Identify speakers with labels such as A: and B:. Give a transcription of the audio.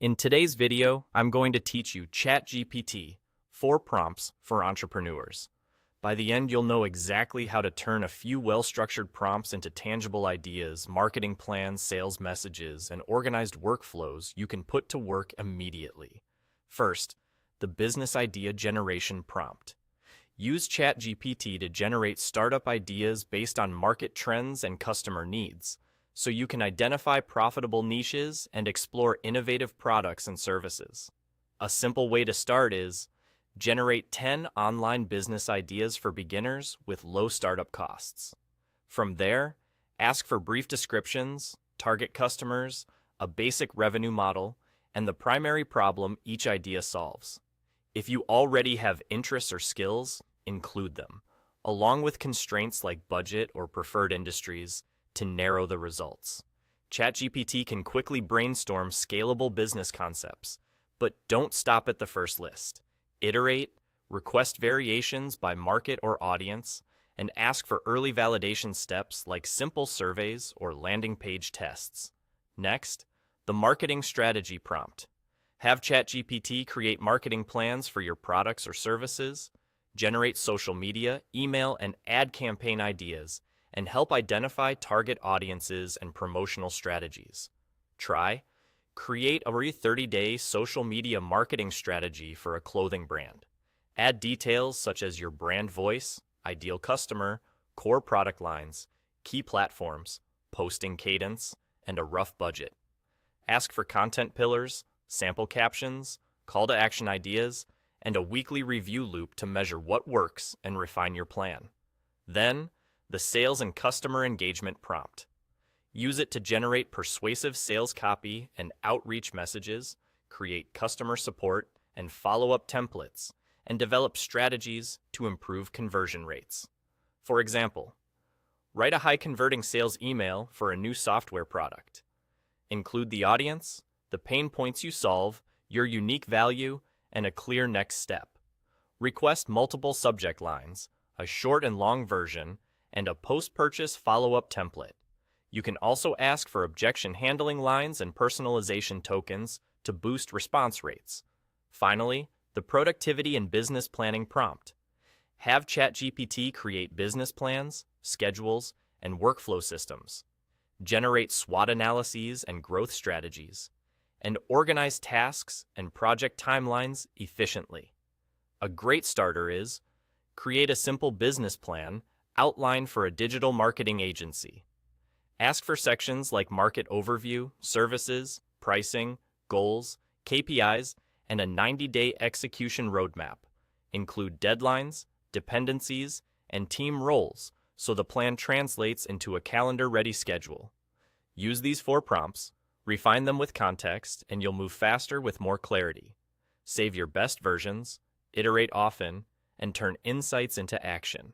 A: In today's video, I'm going to teach you ChatGPT, 4 prompts for entrepreneurs. By the end, you'll know exactly how to turn a few well-structured prompts into tangible ideas, marketing plans, sales messages, and organized workflows you can put to work immediately. First, the business idea generation prompt. Use ChatGPT to generate startup ideas based on market trends and customer needs, so you can identify profitable niches and explore innovative products and services. A simple way to start is generate 10 online business ideas for beginners with low startup costs. From there, ask for brief descriptions, target customers, a basic revenue model, and the primary problem each idea solves. If you already have interests or skills, include them, along with constraints like budget or preferred industries, to narrow the results. ChatGPT can quickly brainstorm scalable business concepts, but don't stop at the first list. Iterate, request variations by market or audience, and ask for early validation steps like simple surveys or landing page tests. Next, the marketing strategy prompt. Have ChatGPT create marketing plans for your products or services, generate social media, email, and ad campaign ideas, and help identify target audiences and promotional strategies. Create a 30-day social media marketing strategy for a clothing brand. Add details such as your brand voice, ideal customer, core product lines, key platforms, posting cadence, and a rough budget. Ask for content pillars, sample captions, call to action ideas, and a weekly review loop to measure what works and refine your plan. Then, the sales and customer engagement prompt. Use it to generate persuasive sales copy and outreach messages, create customer support and follow-up templates, and develop strategies to improve conversion rates. For example, write a high-converting sales email for a new software product. Include the audience, the pain points you solve, your unique value, and a clear next step. Request multiple subject lines, a short and long version, and a post-purchase follow-up template. You can also ask for objection handling lines and personalization tokens to boost response rates. Finally, the productivity and business planning prompt. Have ChatGPT create business plans, schedules, and workflow systems. Generate SWOT analyses and growth strategies, and organize tasks and project timelines efficiently. A great starter is create a simple business plan outline for a digital marketing agency. Ask for sections like market overview, services, pricing, goals, KPIs, and a 90-day execution roadmap. Include deadlines, dependencies, and team roles so the plan translates into a calendar-ready schedule. Use these 4 prompts, refine them with context, and you'll move faster with more clarity. Save your best versions, iterate often, and turn insights into action.